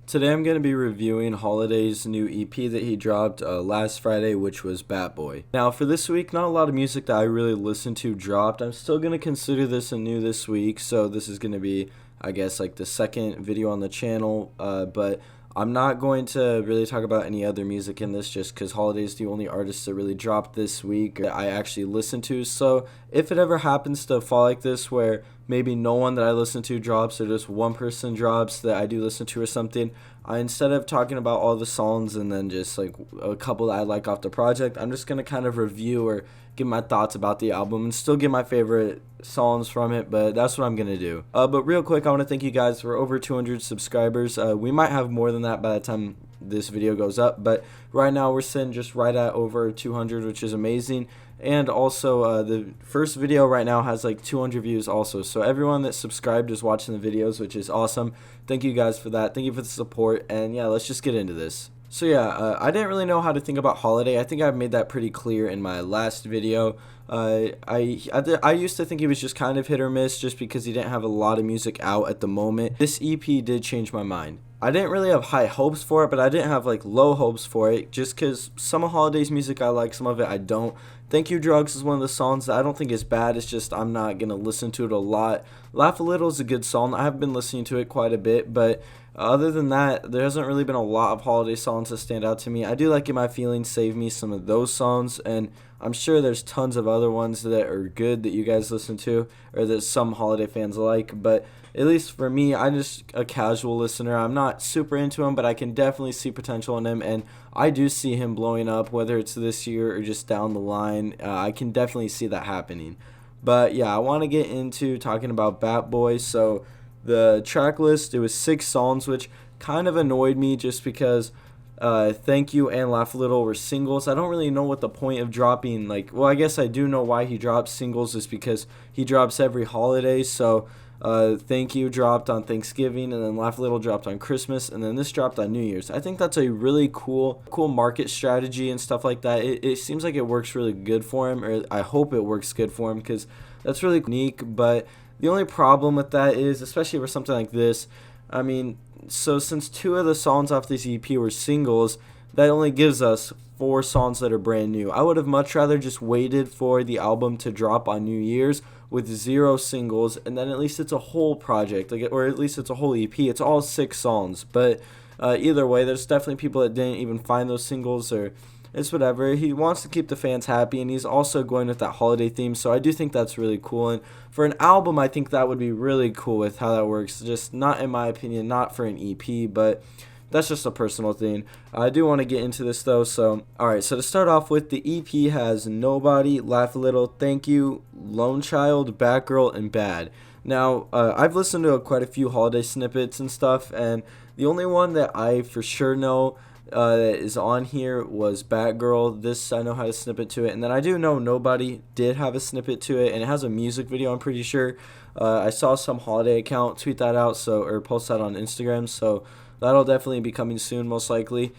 Today I'm going to be reviewing Holiday's new EP that he dropped last Friday, which was Batboy. Now for this week, not a lot of music that I really listened to dropped. I'm still going to consider this a new this week, so this is going to be, I guess, like the second video on the channel, but I'm not going to really talk about any other music in this just because Holiday's the only artist that really dropped this week that I actually listened to. So if it ever happens to fall like this where maybe no one that I listen to drops or just one person drops that I do listen to or something, instead of talking about all the songs and then just like a couple that I like off the project, I'm just going to kind of review or give my thoughts about the album and still give my favorite songs from it, but that's what I'm going to do. But real quick, I want to thank you guys for over 200 subscribers. We might have more than that by the time this video goes up, but right now we're sitting just right at over 200, which is amazing. And also the first video right now has like 200 views also, so everyone that subscribed is watching the videos, which is awesome. Thank you guys for that. Thank you for the support, and yeah, let's just get into this. So yeah, I didn't really know how to think about Holiday. I think I've made that pretty clear in my last video. I used to think he was just kind of hit or miss just because he didn't have a lot of music out at the moment. This EP did change my mind. I didn't really have high hopes for it, but I didn't have like low hopes for it just because some of Holiday's music I like, some of it I don't. Thank You Drugs is one of the songs that I don't think is bad, it's just I'm not going to listen to it a lot. Laugh a Little is a good song, I have been listening to it quite a bit, but other than that, there hasn't really been a lot of Holiday songs that stand out to me. I do like In My Feelings, Save Me, some of those songs, and I'm sure there's tons of other ones that are good that you guys listen to or that some Holiday fans like, but at least for me, I'm just a casual listener. I'm not super into him, but I can definitely see potential in him, and I do see him blowing up, whether it's this year or just down the line. I can definitely see that happening. But yeah, I want to get into talking about Batboy. So the track list, it was 6 songs, which kind of annoyed me just because Thank You and Laugh a Little were singles. I don't really know what the point of dropping, like, well, I guess I do know why he drops singles is because he drops every holiday. So Thank You dropped on Thanksgiving, and then Laugh a Little dropped on Christmas, and then this dropped on New Year's. I think that's a really cool market strategy and stuff like that. It seems like it works really good for him, or I hope it works good for him because that's really unique. But the only problem with that is, especially for something like this, I mean, so since 2 of the songs off this EP were singles, that only gives us 4 songs that are brand new. I would have much rather just waited for the album to drop on New Year's with 0 singles, and then at least it's a whole project, like, or at least it's a whole EP. It's all 6 songs, but either way, there's definitely people that didn't even find those singles, or it's whatever. He wants to keep the fans happy, and he's also going with that holiday theme, so I do think that's really cool. And for an album, I think that would be really cool with how that works. Just not, in my opinion, not for an EP, but that's just a personal thing. I do want to get into this though. So, alright, so to start off with, the EP has Nobody, Laugh a Little, Thank You, Lone Child, Batgirl, and Bad. Now, I've listened to quite a few Holiday snippets and stuff, and the only one that I for sure know that is on here was Batgirl. This, I know how to snippet to it, and then I do know Nobody did have a snippet to it, and it has a music video, I'm pretty sure. I saw some Holiday account tweet that out, so, or post that on Instagram, so that'll definitely be coming soon, most likely.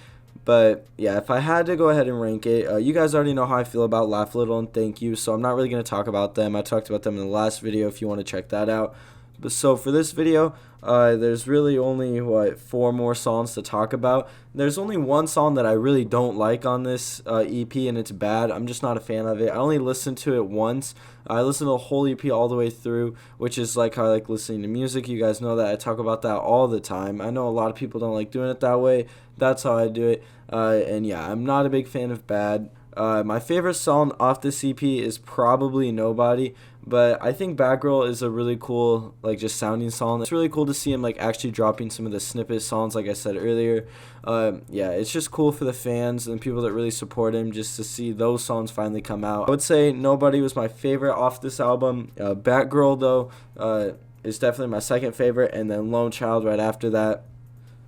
But yeah, if I had to go ahead and rank it, you guys already know how I feel about Laugh a Little and Thank You, so I'm not really going to talk about them. I talked about them in the last video if you want to check that out. But so for this video, there's really only, 4 more songs to talk about. There's only one song that I really don't like on this EP, and it's Bad. I'm just not a fan of it. I only listened to it once. I listened to the whole EP all the way through, which is like how I like listening to music. You guys know that. I talk about that all the time. I know a lot of people don't like doing it that way. That's how I do it. And yeah, I'm not a big fan of Bad. My favorite song off this EP is probably Nobody, but I think Batgirl is a really cool, like, just sounding song. It's really cool to see him, like, actually dropping some of the snippet songs, like I said earlier. Yeah, it's just cool for the fans and people that really support him just to see those songs finally come out. I would say Nobody was my favorite off this album. Batgirl, though, is definitely my second favorite, and then Lone Child right after that.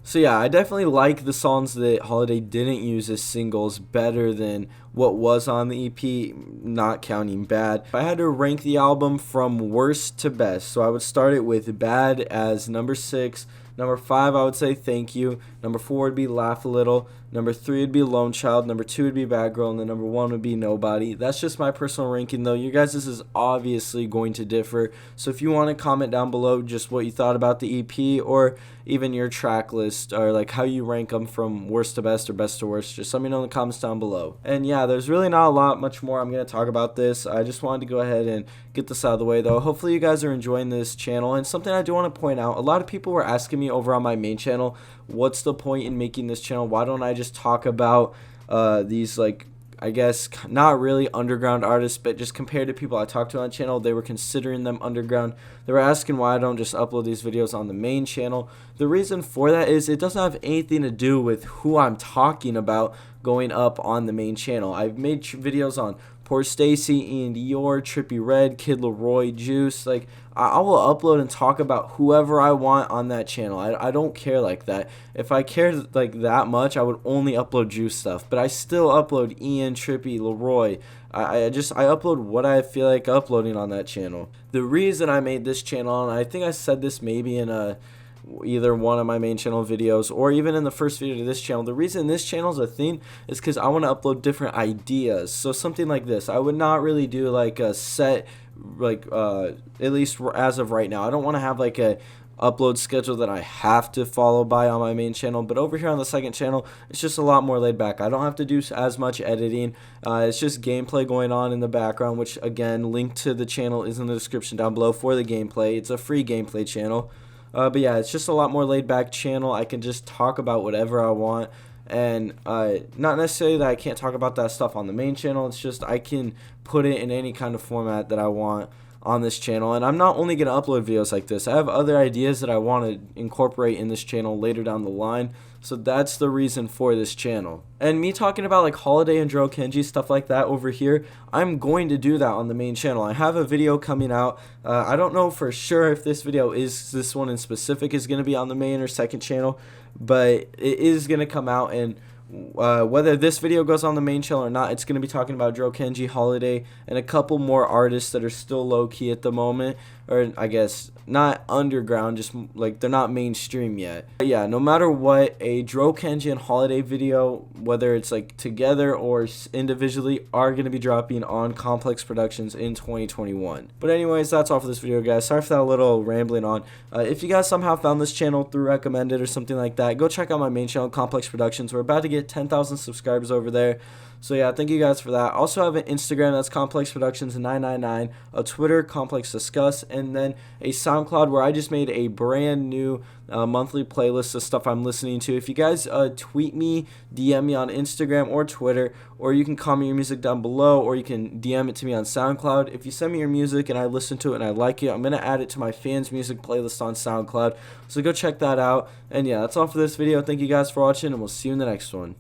So yeah, I definitely like the songs that Holiday didn't use as singles better than what was on the EP, not counting Bad. If I had to rank the album from worst to best, so I would start it with Bad as number 6, Number 5, I would say Thank You. Number 4 would be Laugh a Little. Number 3 would be Lone Child. Number 2 would be Bad Girl. And then number 1 would be Nobody. That's just my personal ranking, though. You guys, this is obviously going to differ. So if you want to comment down below just what you thought about the EP, or even your track list, or like how you rank them from worst to best or best to worst. Just let me know in the comments down below. And yeah, there's really not a lot much more I'm going to talk about this. I just wanted to go ahead and get this out of the way though. Hopefully you guys are enjoying this channel. And something I do want to point out, a lot of people were asking me over on my main channel, what's the point in making this channel? Why don't I just talk about these, like, I guess not really underground artists, but just compared to people I talked to on the channel, they were considering them underground. They were asking why I don't just upload these videos on the main channel. The reason for that is it doesn't have anything to do with who I'm talking about going up on the main channel. I've made videos on Poor Stacy, Ian Dior, Trippy Red, Kid Leroy, Juice. Like, I will upload and talk about whoever I want on that channel. I don't care like that. If I cared like that much, I would only upload Juice stuff. But I still upload Ian, Trippy, Leroy. I upload what I feel like uploading on that channel. The reason I made this channel, and I think I said this maybe in either one of my main channel videos or even in the first video to this channel, the reason this channel is a thing is because I want to upload different ideas. So something like this, I would not really do like a set, like at least as of right now, I don't want to have like a upload schedule that I have to follow by on my main channel. But over here on the second channel, it's just a lot more laid back. I don't have to do as much editing. It's just gameplay going on in the background, which again, link to the channel is in the description down below for the gameplay. It's a free gameplay channel. But yeah, it's just a lot more laid back channel. I can just talk about whatever I want, and not necessarily that I can't talk about that stuff on the main channel. It's just I can put it in any kind of format that I want on this channel. And I'm not only going to upload videos like this, I have other ideas that I want to incorporate in this channel later down the line. So that's the reason for this channel. And me talking about like Holiday and Dro Kenji, stuff like that over here, I'm going to do that on the main channel. I have a video coming out. I don't know for sure if this video is, this one in specific is going to be on the main or second channel, but it is going to come out, and whether this video goes on the main channel or not, it's going to be talking about Dro Kenji, Holiday, and a couple more artists that are still low-key at the moment, or I guess not underground, just like they're not mainstream yet. But yeah, no matter what, a Dro Kenji and Holiday video, whether it's like together or individually, are going to be dropping on Complex Productions in 2021. But anyways, that's all for this video, guys. Sorry for that little rambling on. If you guys somehow found this channel through recommended or something like that, go check out my main channel, Complex Productions. We're about to get 10,000 subscribers over there. So yeah, thank you guys for that. Also have an Instagram, that's Complex Productions 999, a Twitter, Complex Discuss, and then a SoundCloud where I just made a brand new monthly playlist of stuff I'm listening to. If you guys tweet me, DM me on Instagram or Twitter, or you can comment your music down below, or you can DM it to me on SoundCloud. If you send me your music and I listen to it and I like it, I'm going to add it to my fans music playlist on SoundCloud. So go check that out. And yeah, that's all for this video. Thank you guys for watching, and we'll see you in the next one.